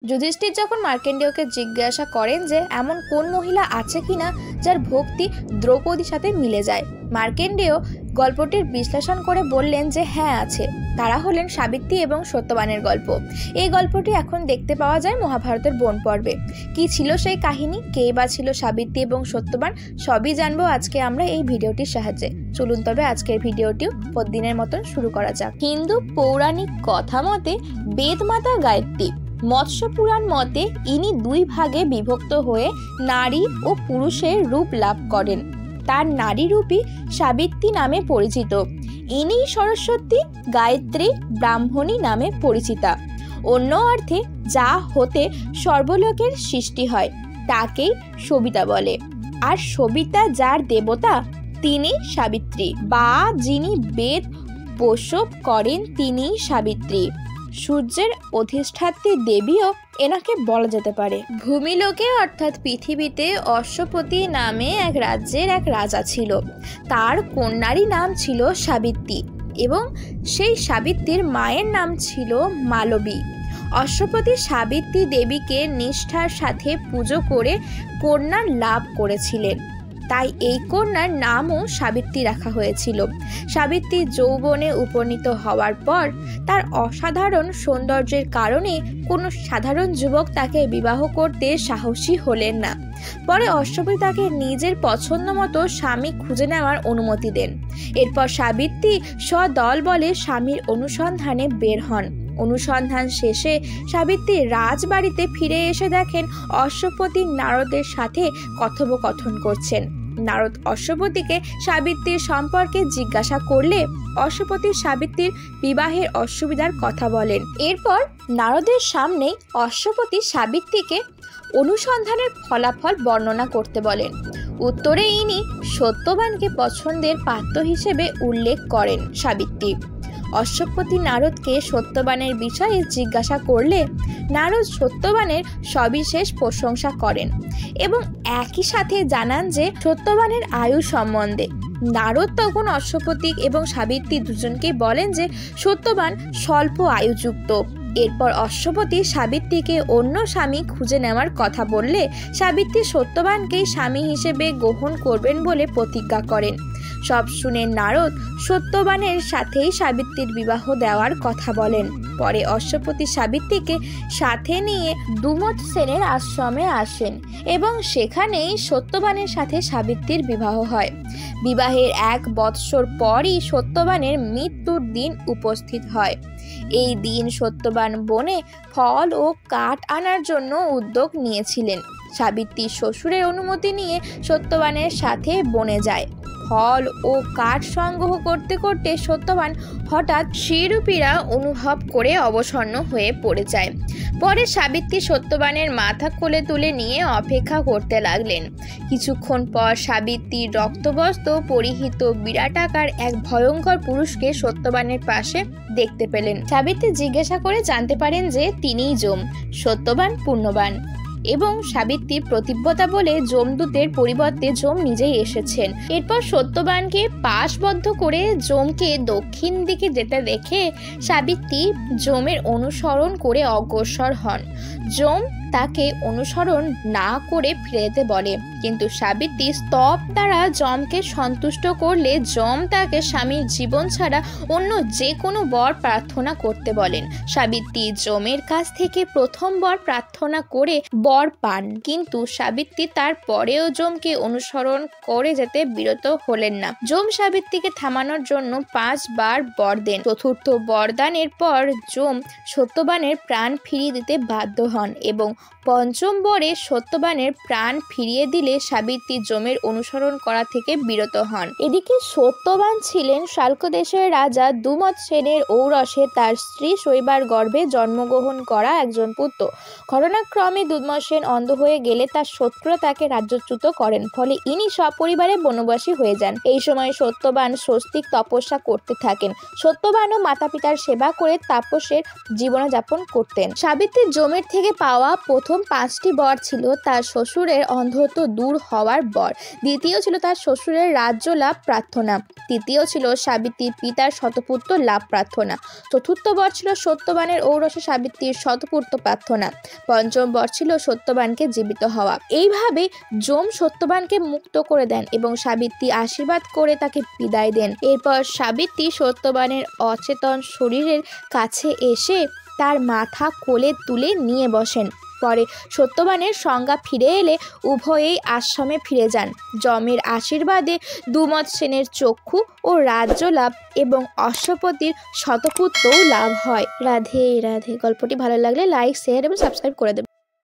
যুধিষ্ঠির যখন মার্কেন্ডেয়কে জিজ্ঞাসা করেন যে এমন কোন মহিলা আছে কিনা যার ভক্তি দ্রৌপদীর সাথে মিলে যায়, মার্কেন্ডেয় গল্পটির বিশ্লেষণ করে বললেন যে হ্যাঁ আছে। তারা হলেন সাবিত্রী এবং সত্যবানের গল্প। এই গল্পটি এখন দেখতে পাওয়া যায় মহাভারতের বন পর্বে। কি ছিল সেই কাহিনী, কে বা ছিল সাবিত্রী এবং সত্যবান, সবই জানবো আজকে আমরা এই ভিডিওটির সাহায্যে। চলুন তবে আজকের ভিডিওটিও প্রতিদিনের মতন শুরু করা যাক। হিন্দু পৌরাণিক কথা মতে বেদমাতা গায়ত্রী, মৎস্য পুরাণ মতে ইনি দুই ভাগে বিভক্ত হয়ে নারী ও পুরুষের রূপ লাভ করেন। তার নারী রূপী সাবিত্রী নামে পরিচিত। ইনি সরস্বতী, গায়ত্রী, ব্রাহ্মণী নামে পরিচিতা। অন্য অর্থে যা হতে সর্বলোকের সৃষ্টি হয় তাকেই সবিতা বলে। আর সবিতা যার দেবতা তিনি সাবিত্রী, বা যিনি বেদ প্রসব করেন তিনি সাবিত্রী। সূর্যের অধিষ্ঠাত্রী দেবীও এনাকে বলা যেতে পারে। ভূমিলোকে অর্থাৎ পৃথিবীতে অশ্বপতি নামে এক রাজ্যের এক রাজা ছিল। তার কন্যারই নাম ছিল সাবিত্রী এবং সেই সাবিত্রীর মায়ের নাম ছিল মালবী। অশ্বপতি সাবিত্রী দেবীকে নিষ্ঠার সাথে পুজো করে কন্যা লাভ করেছিলেন, তাই এই কন্যার নামও সাবিত্রী রাখা হয়েছিল। সাবিত্রী যৌবনে উপনীত হওয়ার পর তার অসাধারণ সৌন্দর্যের কারণে কোনো সাধারণ যুবক তাকে বিবাহ করতে সাহসী হলেন না। পরে অশ্বপতি তাকে নিজের পছন্দ মতো স্বামী খুঁজে নেওয়ার অনুমতি দেন। এরপর সাবিত্রী সদল বলে স্বামীর অনুসন্ধানে বের হন। অনুসন্ধান শেষে সাবিত্রী রাজবাড়িতে ফিরে এসে দেখেন অশ্বপতি নারদের সাথে কথোপকথন করছেন। নারদ অশ্বপতিকে সাবিত্রীর সম্পর্কে জিজ্ঞাসা করলে অশ্বপতি সাবিত্রীর বিবাহের অসুবিধার কথা বলেন। এরপর নারদের সামনে অশ্বপতি সাবিত্রীকে অনুসন্ধানের ফলাফল বর্ণনা করতে বলেন। উত্তরে ইনি সত্যবানকে পছন্দের পাত্র হিসেবে উল্লেখ করেন সাবিত্রী। অশ্বপতি নারদকে সত্যবানের বিষয়ে জিজ্ঞাসা করলে নারদ সত্যবানের সবিশেষ প্রশংসা করেন এবং একই সাথে জানান যে সত্যবানের আয়ু সম্বন্ধে। নারদ তখন অশ্বপতি এবং সাবিত্রী দুজনকেই বলেন যে সত্যবান স্বল্প আয়ুযুক্ত। এরপর অশ্বপতি সাবিত্রীকে অন্য স্বামী খুঁজে নেওয়ার কথা বললে সাবিত্রী সত্যবানকেই স্বামী হিসেবে গ্রহণ করবেন বলে প্রতিজ্ঞা করেন। সব শুনে নারদ সত্যবানের সাথেই সাবিত্রীর বিবাহ দেওয়ার কথা বলেন। পরে অশ্বপতি সাবিত্রীকে সাথে নিয়ে দুমত সেনের আশ্রমে আসেন এবং সেখানেই সত্যবানের সাথে সাবিত্রীর বিবাহ হয়। বিবাহের 1 বৎসর পরই সত্যবানের মৃত্যুর দিন উপস্থিত হয়। এই দিন সত্যবান বনে ফল ও কাঠ আনার জন্য উদ্যোগ নিয়েছিলেন। সাবিত্রী শ্বশুরের অনুমতি নিয়ে সত্যবানের সাথে বনে যায়। ফল ও কাঠ সংগ্রহ করতে করতে সত্যবান হঠাৎ শ্রীরূপীরা অনুভব করে অবসন্ন হয়ে পড়ে যায়। পরে সাবিত্রী সত্যবানের মাথা কোলে তুলে নিয়ে অপেক্ষা করতে লাগলেন। কিছুক্ষণ পর সাবিত্রী রক্তবস্ত্র পরিহিত বিরাটাকার এক ভয়ঙ্কর পুরুষকে সত্যবানের পাশে দেখতে পেলেন। সাবিত্রী জিজ্ঞাসা করে জানতে পারেন যে তিনিই যম, সত্যবান পুণ্যবান। এবং সাবিত্রীর প্রতিব্যতা বলে যমদূতের পরিবর্তে যম নিজেই এসেছেন। এরপর সত্যবানকে পাশবদ্ধ করে যমকে দক্ষিণ দিকে যেতে দেখে সাবিত্রী যমের অনুসরণ করে অগ্রসর হন। যম তাকে অনুসরণ না করে ফিরে যেতে বলে, কিন্তু সাবিত্রী স্তব দ্বারা যমকে সন্তুষ্ট করলে যম তাকে স্বামীর জীবন ছাড়া অন্য যে কোনো বর প্রার্থনা করতে বলেন। সাবিত্রী যমের কাছ থেকে প্রথম বর প্রার্থনা করে বর পান, কিন্তু সাবিত্রী তার পরেও যমকে অনুসরণ করে যেতে বিরত হলেন না। যম সাবিত্রীকে থামানোর জন্য 5 বার বর দেন। চতুর্থ বরদানের পর যম সত্যবানের প্রাণ ফিরিয়ে দিতে বাধ্য হন এবং পঞ্চম বরে সত্যবানের প্রাণ ফিরিয়ে দিলে সাবিত্রী যমের অনুসরণ করা থেকে বিরত হন। এদিকে সত্যবান ছিলেন শাল্ক দেশের রাজা দুমত সেনের ঔরসে তার স্ত্রী শৈবার গর্ভে জন্মগ্রহণ করা একজন পুত্র। ঘটনাক্রমে দুমত সেন অন্ধ হয়ে গেলে তার শত্রুরা তাকে রাজ্যচ্যুত করেন, ফলে ইনি সপরিবারে বনবাসী হয়ে যান। এই সময় সত্যবান স্বস্তিক তপস্যা করতে থাকেন। সত্যবানও মাতা পিতার সেবা করে তাপসের জীবনযাপন করতেন। সাবিত্রী যমের থেকে পাওয়া প্রথম 5টি বর ছিল তার শ্বশুরের অন্ধত্ব দূর হওয়ার বর, দ্বিতীয় ছিল তার শ্বশুরের রাজ্য লাভ প্রার্থনা, তৃতীয় ছিল সাবিত্রীর পিতার শতপুত্র লাভ প্রার্থনা, চতুর্থ বর ছিল সত্যবানের ঔরসে সাবিত্রীর শতপুত্র প্রার্থনা, পঞ্চম বর ছিল সত্যবানকে জীবিত হওয়া। এইভাবে যম সত্যবানকে মুক্ত করে দেন এবং সাবিত্রী আশীর্বাদ করে তাকে বিদায় দেন। এরপর সাবিত্রী সত্যবানের অচেতন শরীরের কাছে এসে তার মাথা কোলে তুলে নিয়ে বসেন। পরে সত্যবানের সংজ্ঞা ফিরে এলে উভয়েই আশ্রমে ফিরে যান। যমের আশীর্বাদে দুমত সেনের চক্ষু ও রাজ্য লাভ এবং অশ্বপতির শতপুত্রও লাভ হয়। রাধে রাধে। গল্পটি ভালো লাগলে লাইক, শেয়ার এবং সাবস্ক্রাইব করে দেবেন।